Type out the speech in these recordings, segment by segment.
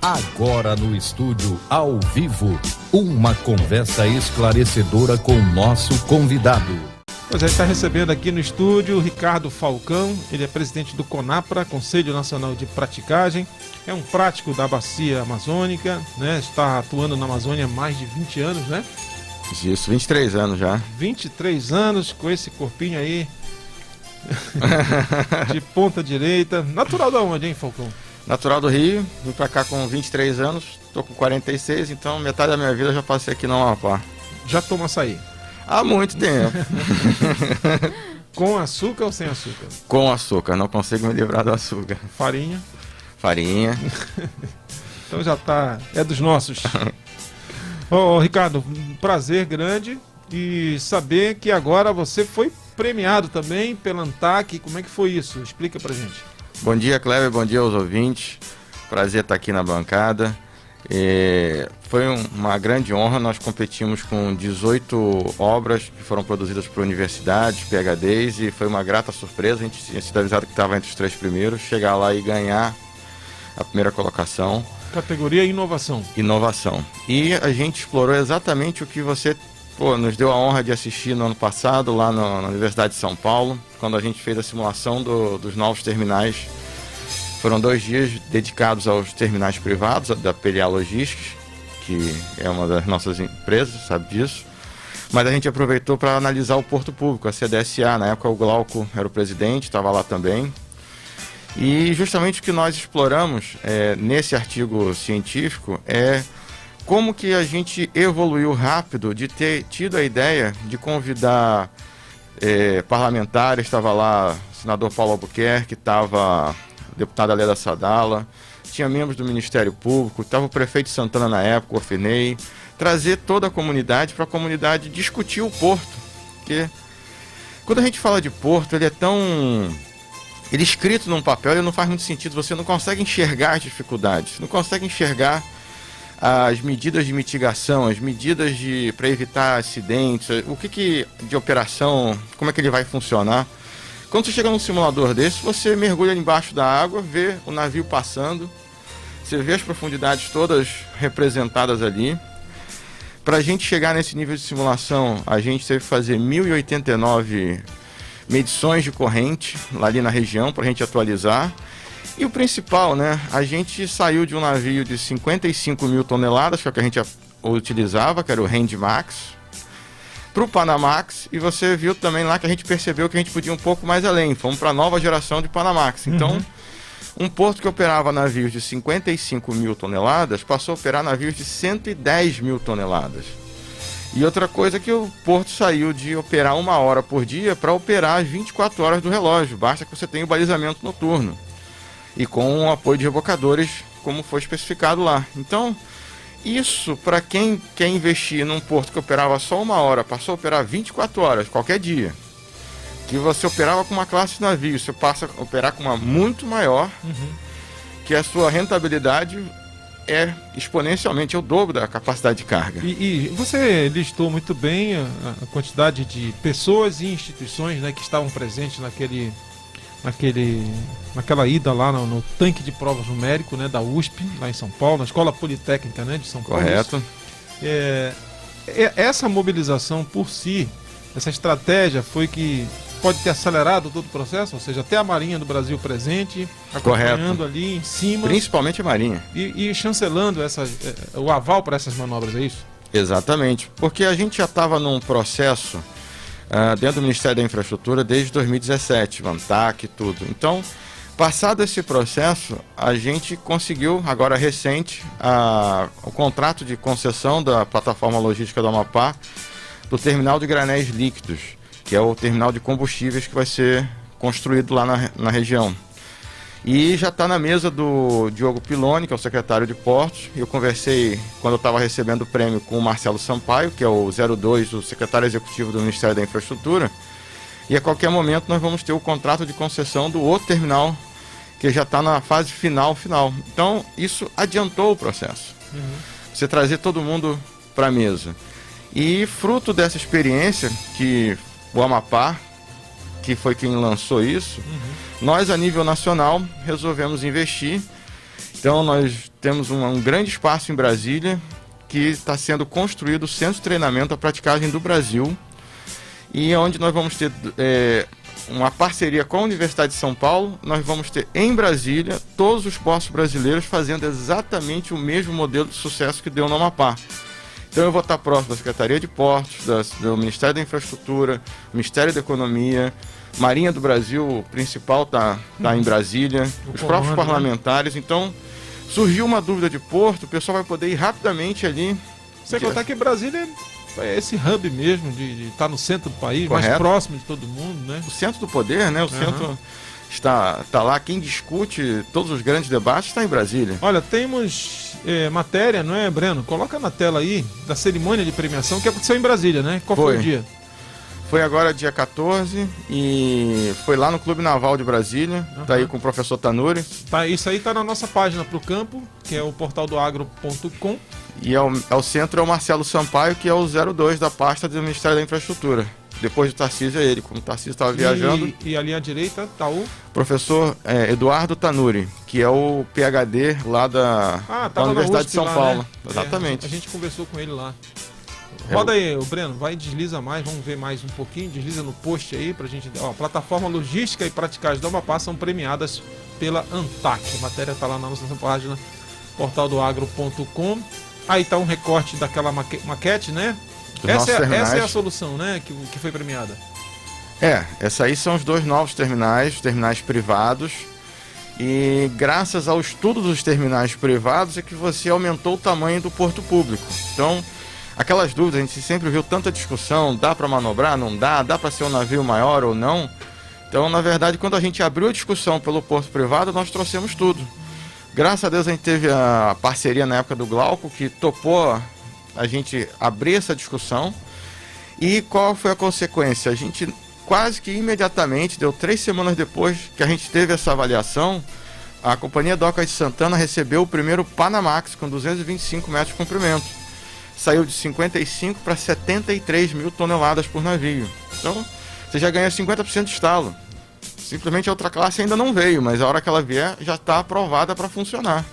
Agora no estúdio, ao vivo, uma conversa esclarecedora com nosso convidado. Pois é, está recebendo aqui no estúdio o Ricardo Falcão. Ele é presidente do CONAPRA, Conselho Nacional de Praticagem. É um prático da Bacia Amazônica, né? Está atuando na Amazônia há mais de 20 anos, né? Isso, 23 anos já. 23 anos com esse corpinho aí de ponta direita. Natural da onde, hein, Falcão? Natural do Rio, vim pra cá com 23 anos, tô com 46, então metade da minha vida eu já passei aqui no Amapá. Já toma açaí? Há muito tempo. Com açúcar ou sem açúcar? Com açúcar, não consigo me livrar do açúcar. Farinha? Farinha. Então já tá, é dos nossos. Ô, Ricardo, um prazer grande e saber que agora você foi premiado também pela ANTAC. Como é que foi isso? Explica pra gente. Bom dia, Cleber, bom dia aos ouvintes. Prazer estar aqui na bancada. Foi uma grande honra, nós competimos com 18 obras que foram produzidas por universidades, PhDs, e foi uma grata surpresa. A gente tinha sido avisado que estava entre os 3 primeiros, chegar lá e ganhar a primeira colocação. Categoria Inovação. Inovação. E a gente explorou exatamente o que você nos deu a honra de assistir no ano passado, lá na Universidade de São Paulo, quando a gente fez a simulação dos novos terminais. Foram 2 dias dedicados aos terminais privados, da PLA Logistics, que é uma das nossas empresas, sabe disso. Mas a gente aproveitou para analisar o porto público, a CDSA. Na época o Glauco era o presidente, estava lá também. E justamente o que nós exploramos nesse artigo científico é como que a gente evoluiu rápido de ter tido a ideia de convidar parlamentares. Estava lá o senador Paulo Albuquerque, estava deputada Leda Sadala, tinha membros do Ministério Público, estava o prefeito Santana na época, o Ofenei, trazer toda a comunidade para a comunidade discutir o porto. Porque quando a gente fala de porto, ele é escrito num papel, ele não faz muito sentido, você não consegue enxergar as dificuldades, não consegue enxergar as medidas de mitigação, as medidas para evitar acidentes, o que de operação, como é que ele vai funcionar. Quando você chega num simulador desse, você mergulha embaixo da água, vê o navio passando, você vê as profundidades todas representadas ali. Para a gente chegar nesse nível de simulação, a gente teve que fazer 1.089 medições de corrente ali na região para a gente atualizar. E o principal, né? A gente saiu de um navio de 55 mil toneladas, que é o que a gente utilizava, que era o Handmax, para o Panamax, e você viu também lá que a gente percebeu que a gente podia ir um pouco mais além. Fomos para a nova geração de Panamax. Então, um porto que operava navios de 55 mil toneladas passou a operar navios de 110 mil toneladas. E outra coisa é que o porto saiu de operar 1 hora por dia para operar as 24 horas do relógio. Basta que você tenha o balizamento noturno. E com o apoio de rebocadores, como foi especificado lá. Então, isso para quem quer investir num porto que operava só 1 hora, passou a operar 24 horas, qualquer dia, que você operava com uma classe de navio, você passa a operar com uma muito maior, que a sua rentabilidade é exponencialmente o dobro da capacidade de carga. E você listou muito bem a quantidade de pessoas e instituições, né, que estavam presentes naquela ida lá no tanque de provas numérico, né, da USP, lá em São Paulo, na Escola Politécnica, né, de São Paulo. Correto. Essa mobilização por si, essa estratégia foi que pode ter acelerado todo o processo, ou seja, até a Marinha do Brasil presente, acompanhando ali em cima. Principalmente a Marinha. E chancelando o aval para essas manobras, é isso? Exatamente, porque a gente já estava num processo dentro do Ministério da Infraestrutura desde 2017, ANTAC e tudo. Então, passado esse processo, a gente conseguiu, agora recente, o contrato de concessão da plataforma logística do Amapá do terminal de granéis líquidos, que é o terminal de combustíveis que vai ser construído lá na região. E já está na mesa do Diogo Piloni, que é o secretário de Portos. Eu conversei, quando eu estava recebendo o prêmio, com o Marcelo Sampaio, que é o 02 do secretário executivo do Ministério da Infraestrutura. E a qualquer momento nós vamos ter o contrato de concessão do outro terminal, que já está na fase final. Então, isso adiantou o processo. Você trazer todo mundo para a mesa. E fruto dessa experiência, que o Amapá, que foi quem lançou isso, nós, a nível nacional, resolvemos investir Então nós temos um grande espaço em Brasília que está sendo construído o Centro de Treinamento da Praticagem do Brasil, e onde nós vamos ter uma parceria com a Universidade de São Paulo. Nós vamos ter em Brasília todos os portos brasileiros fazendo exatamente o mesmo modelo de sucesso que deu no Amapá. Então eu vou estar próximo da Secretaria de Portos, do Ministério da Infraestrutura, Ministério da Economia, Marinha do Brasil, o principal está em Brasília, os próprios parlamentares. Então surgiu uma dúvida de porto, o pessoal vai poder ir rapidamente ali. Sem contar que Brasília é esse hub mesmo, de estar no centro do país, correto, mais próximo de todo mundo, né? O centro do poder, né? O centro está lá, quem discute todos os grandes debates está em Brasília. Olha, temos matéria, não é, Breno? Coloca na tela aí, da cerimônia de premiação que aconteceu em Brasília, né? Qual foi o dia? Foi agora dia 14 e foi lá no Clube Naval de Brasília, tá aí com o professor Tanuri. Tá, isso aí tá na nossa página pro campo, que é o portaldoagro.com. E o centro é o Marcelo Sampaio, que é o 02 da pasta do Ministério da Infraestrutura. Depois do Tarcísio é ele, como o Tarcísio estava viajando. E ali à direita tá o professor Eduardo Tanuri, que é o PhD lá da Universidade de São Paulo. Né? Exatamente. A gente conversou com ele lá. Roda aí, o Breno, vai, desliza mais, vamos ver mais um pouquinho, desliza no post aí pra gente. Ó, plataforma Logística e Praticagem do Amapá são premiadas pela ANTAC. A matéria tá lá na nossa página, portaldoagro.com. Aí tá um recorte daquela maquete, né? Essa é a solução, né, que foi premiada. Essa aí são os 2 novos terminais privados. E graças ao estudo dos terminais privados é que você aumentou o tamanho do porto público. Então, aquelas dúvidas, a gente sempre viu tanta discussão, dá para manobrar, não dá para ser um navio maior ou não. Então, na verdade, quando a gente abriu a discussão pelo porto privado, nós trouxemos tudo. Graças a Deus a gente teve a parceria na época do Glauco, que topou a gente abrir essa discussão. E qual foi a consequência? A gente quase que imediatamente, deu 3 semanas depois que a gente teve essa avaliação, a Companhia Docas de Santana recebeu o primeiro Panamax com 225 metros de comprimento. Saiu de 55 para 73 mil toneladas por navio. Então, você já ganha 50% de estalo. Simplesmente a outra classe ainda não veio, mas a hora que ela vier já está aprovada para funcionar.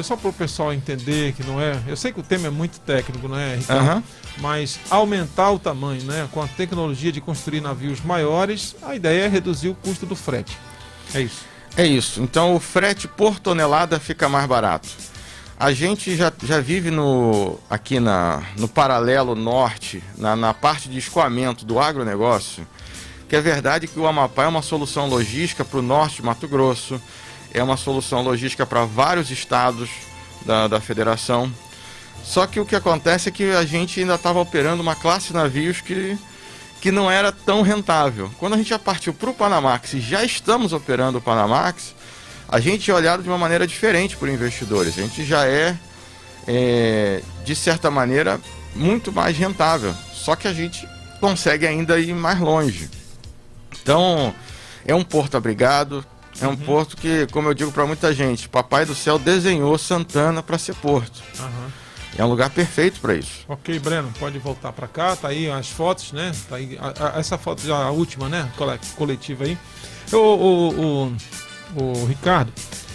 Só para o pessoal entender que não é... Eu sei que o tema é muito técnico, não é, Ricardo? Mas aumentar o tamanho, né? Com a tecnologia de construir navios maiores, a ideia é reduzir o custo do frete. É isso. É isso. Então o frete por tonelada fica mais barato. A gente já vive aqui no paralelo norte, na parte de escoamento do agronegócio, que é verdade que o Amapá é uma solução logística para o norte de Mato Grosso, é uma solução logística para vários estados da federação. Só que o que acontece é que a gente ainda estava operando uma classe de navios que não era tão rentável. Quando a gente já partiu para o Panamax e já estamos operando o Panamax, a gente é olhado de uma maneira diferente por investidores. A gente já de certa maneira, muito mais rentável. Só que a gente consegue ainda ir mais longe. Então, é um porto abrigado, é um porto que, como eu digo para muita gente, Papai do Céu desenhou Santana para ser porto. É um lugar perfeito para isso. Ok, Breno, pode voltar para cá, tá aí as fotos, né? Tá aí, essa foto já a última, né? Coletiva aí. O Ricardo,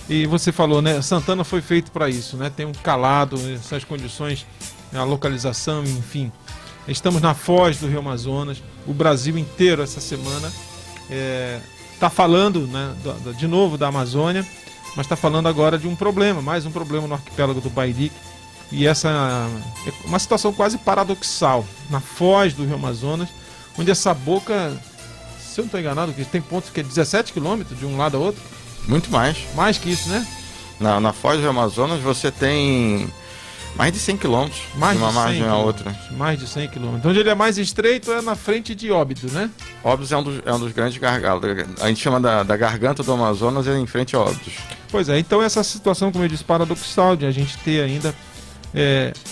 e você falou, né? Santana foi feito para isso, né? Tem um calado, essas condições, a localização, enfim. Estamos na foz do Rio Amazonas, o Brasil inteiro essa semana está falando, né, de novo da Amazônia, mas está falando agora de um problema, mais um problema no arquipélago do Bairique. E essa é uma situação quase paradoxal, na foz do Rio Amazonas, onde essa boca, se eu não estou enganado, que tem pontos que é 17 quilômetros de um lado a outro. Muito mais. Mais que isso, né? Na foz do Rio Amazonas você tem mais de 100 quilômetros de uma margem a outra. Mais de 100 quilômetros. Onde ele é mais estreito é na frente de Óbidos, né? Óbidos é um dos grandes gargalos. A gente chama da garganta do Amazonas, é em frente a Óbidos. Pois é, então essa situação, como eu disse, paradoxal de a gente ter ainda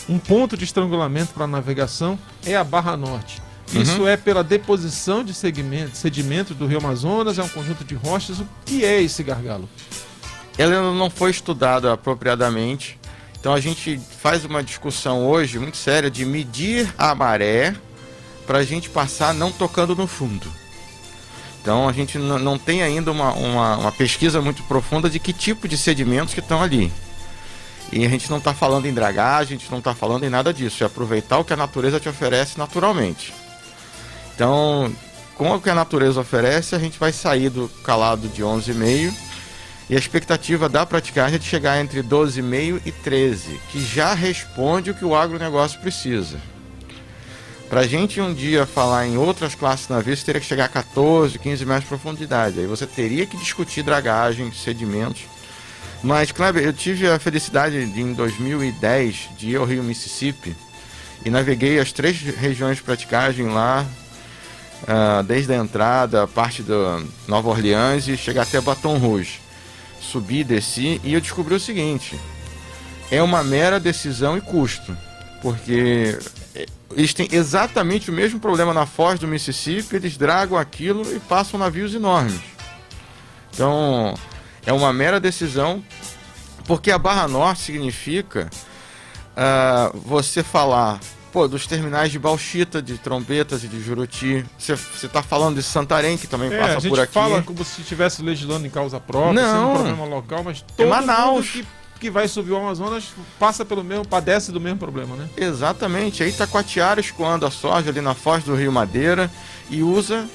um ponto de estrangulamento para a navegação é a Barra Norte. Isso é pela deposição de sedimentos do Rio Amazonas, é um conjunto de rochas. O que é esse gargalo? Ela não foi estudada apropriadamente. Então a gente faz uma discussão hoje muito séria de medir a maré para a gente passar não tocando no fundo. Então a gente não tem ainda uma pesquisa muito profunda de que tipo de sedimentos que estão ali. E a gente não está falando em dragagem, a gente não está falando em nada disso. É aproveitar o que a natureza te oferece naturalmente. Então, com o que a natureza oferece, a gente vai sair do calado de 11,5 e a expectativa da praticagem é de chegar entre 12,5 e 13, que já responde o que o agronegócio precisa. Para a gente um dia falar em outras classes navios, você teria que chegar a 14, 15 metros de profundidade. Aí você teria que discutir dragagem, sedimentos. Mas, Kleber, eu tive a felicidade de, em 2010, de ir ao rio Mississippi e naveguei as 3 regiões de praticagem lá, desde a entrada, a parte do Nova Orleans e chegar até Baton Rouge. Subi, desci e eu descobri o seguinte: é uma mera decisão e custo, porque eles têm exatamente o mesmo problema na foz do Mississippi, eles dragam aquilo e passam navios enormes. Então, é uma mera decisão, porque a Barra Norte significa você falar dos terminais de Bauxita, de Trombetas e de Juruti. Você está falando de Santarém, que também passa por aqui. A gente fala como se estivesse legislando em causa própria, não, sendo um problema local, mas todo Manaus mundo que vai subir o Amazonas passa pelo mesmo, padece do mesmo problema, né? Exatamente. Aí Taquatiara escoando a soja ali na foz do Rio Madeira e usa...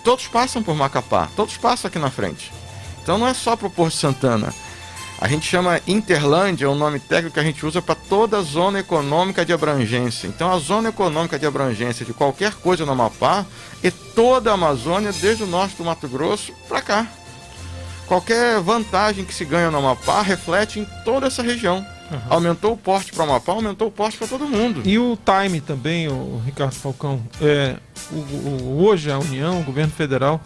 Todos passam por Macapá, todos passam aqui na frente. Então não é só para o Porto Santana. A gente chama Interlândia, é um nome técnico que a gente usa para toda a zona econômica de abrangência. Então a zona econômica de abrangência de qualquer coisa no Amapá é toda a Amazônia, desde o norte do Mato Grosso para cá. Qualquer vantagem que se ganha no Amapá reflete em toda essa região. Uhum. Aumentou o porte para o Amapá, aumentou o porte para todo mundo. E o time também, o Ricardo Falcão, hoje a União, o governo federal,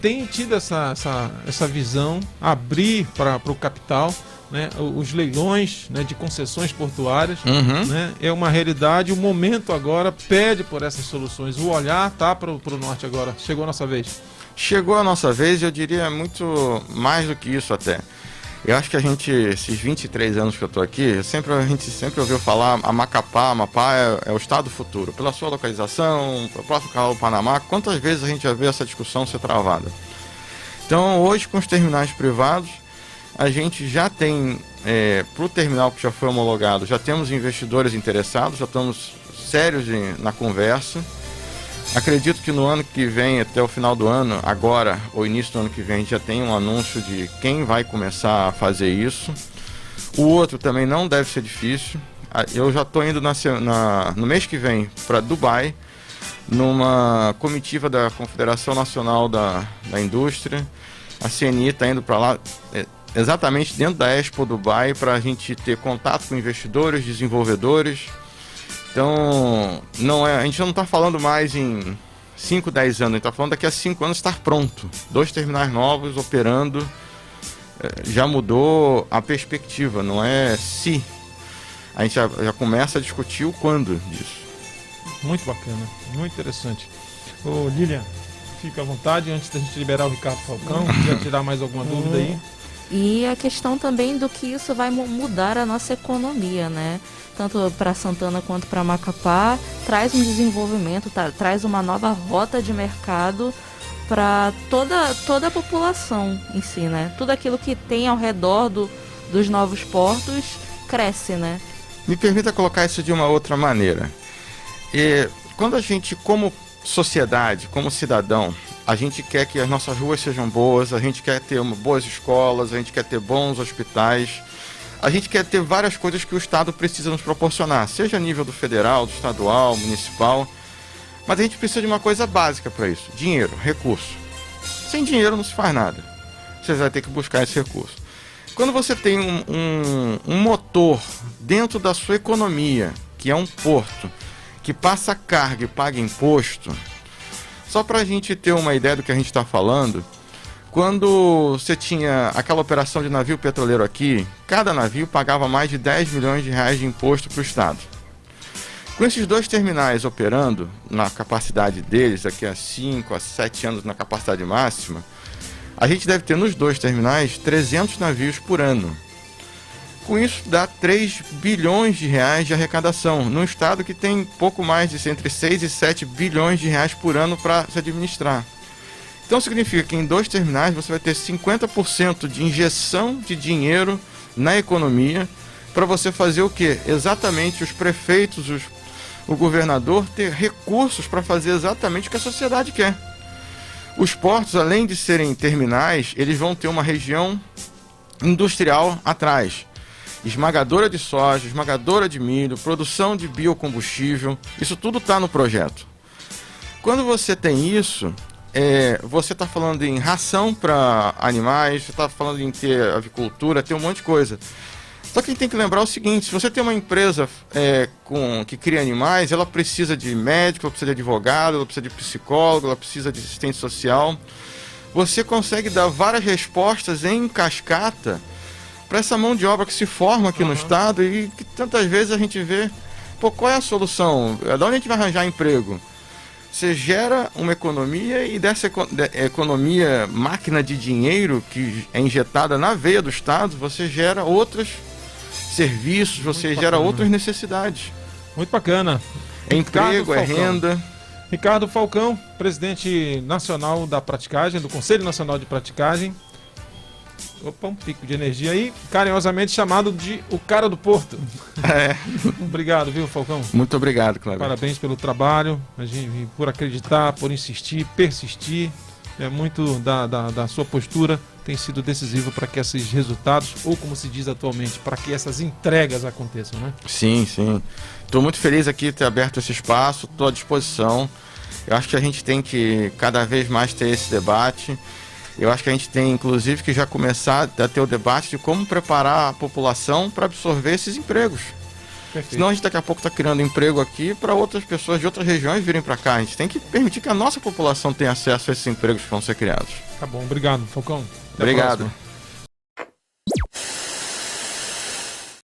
tem tido essa visão, abrir para o capital, né, os leilões, né, de concessões portuárias, né, é uma realidade. O momento agora pede por essas soluções. O olhar está para o norte agora. Chegou a nossa vez. Chegou a nossa vez, eu diria muito mais do que isso até. Eu acho que a gente, esses 23 anos que eu estou aqui, a gente sempre ouviu falar Amapá é o estado futuro, pela sua localização, pelo próximo canal do Panamá. Quantas vezes a gente já vê essa discussão ser travada? Então, hoje, com os terminais privados, a gente já tem, para o terminal que já foi homologado, já temos investidores interessados, já estamos sérios na conversa. Acredito que no ano que vem, até o final do ano, agora, ou início do ano que vem, a gente já tem um anúncio de quem vai começar a fazer isso. O outro também não deve ser difícil. Eu já estou indo no mês que vem para Dubai, numa comitiva da Confederação Nacional da Indústria. A CNI está indo para lá exatamente dentro da Expo Dubai para a gente ter contato com investidores, desenvolvedores. Então, a gente não está falando mais em 5, 10 anos, a gente está falando daqui a 5 anos estar pronto. 2 terminais novos operando, já mudou a perspectiva, não é se. A gente já começa a discutir o quando disso. Muito bacana, muito interessante. Ô Lilian, fica à vontade, antes da gente liberar o Ricardo Falcão, quer tirar mais alguma dúvida aí? E a questão também do que isso vai mudar a nossa economia, né? Tanto para Santana quanto para Macapá, traz um desenvolvimento, traz uma nova rota de mercado para toda a população em si, né? Tudo aquilo que tem ao redor dos novos portos cresce, né? Me permita colocar isso de uma outra maneira. Quando a gente, como sociedade, como cidadão, a gente quer que as nossas ruas sejam boas, a gente quer ter boas escolas, a gente quer ter bons hospitais, a gente quer ter várias coisas que o Estado precisa nos proporcionar, seja a nível do federal, do estadual, municipal, mas a gente precisa de uma coisa básica para isso: dinheiro, recurso. Sem dinheiro não se faz nada, você vai ter que buscar esse recurso. Quando você tem um motor dentro da sua economia, que é um porto, que passa carga e paga imposto, só para a gente ter uma ideia do que a gente está falando, quando você tinha aquela operação de navio petroleiro aqui, cada navio pagava mais de 10 milhões de reais de imposto para o Estado. Com esses 2 terminais operando na capacidade deles, daqui a 5 a 7 anos na capacidade máxima, a gente deve ter nos 2 terminais 300 navios por ano. Com isso dá 3 bilhões de reais de arrecadação, num Estado que tem pouco mais de entre 6 e 7 bilhões de reais por ano para se administrar. Então significa que em 2 terminais você vai ter 50% de injeção de dinheiro na economia, para você fazer o quê? Exatamente os prefeitos, o governador ter recursos para fazer exatamente o que a sociedade quer. Os portos, além de serem terminais, eles vão ter uma região industrial atrás. Esmagadora de soja, esmagadora de milho, produção de biocombustível, isso tudo está no projeto. Quando você tem isso, você está falando em ração para animais, você está falando em ter avicultura, ter um monte de coisa. Só que a gente tem que lembrar o seguinte, se você tem uma empresa que cria animais, ela precisa de médico, ela precisa de advogado, ela precisa de psicólogo, ela precisa de assistente social. Você consegue dar várias respostas em cascata para essa mão de obra que se forma aqui no estado e que tantas vezes a gente vê, qual é a solução? De onde a gente vai arranjar emprego? Você gera uma economia e dessa economia, máquina de dinheiro que é injetada na veia do estado, você gera outros serviços, você gera outras necessidades. Muito bacana. É emprego, é renda. Ricardo Falcão, presidente nacional da praticagem, do Conselho Nacional de Praticagem. Opa, um pico de energia aí, carinhosamente chamado de o cara do Porto. Obrigado, viu, Falcão? Muito obrigado, Cláudio. Parabéns pelo trabalho, por acreditar, por insistir, persistir. Muito da sua postura tem sido decisivo para que esses resultados, ou como se diz atualmente, para que essas entregas aconteçam, né? Sim, sim. Estou muito feliz aqui de ter aberto esse espaço, estou à disposição. Eu acho que a gente tem que cada vez mais ter esse debate. Eu acho que a gente tem, inclusive, que já começar a ter o debate de como preparar a população para absorver esses empregos. Perfeito. Senão a gente daqui a pouco está criando emprego aqui para outras pessoas de outras regiões virem para cá. A gente tem que permitir que a nossa população tenha acesso a esses empregos que vão ser criados. Tá bom, obrigado, Falcão. Até a Obrigado. próxima.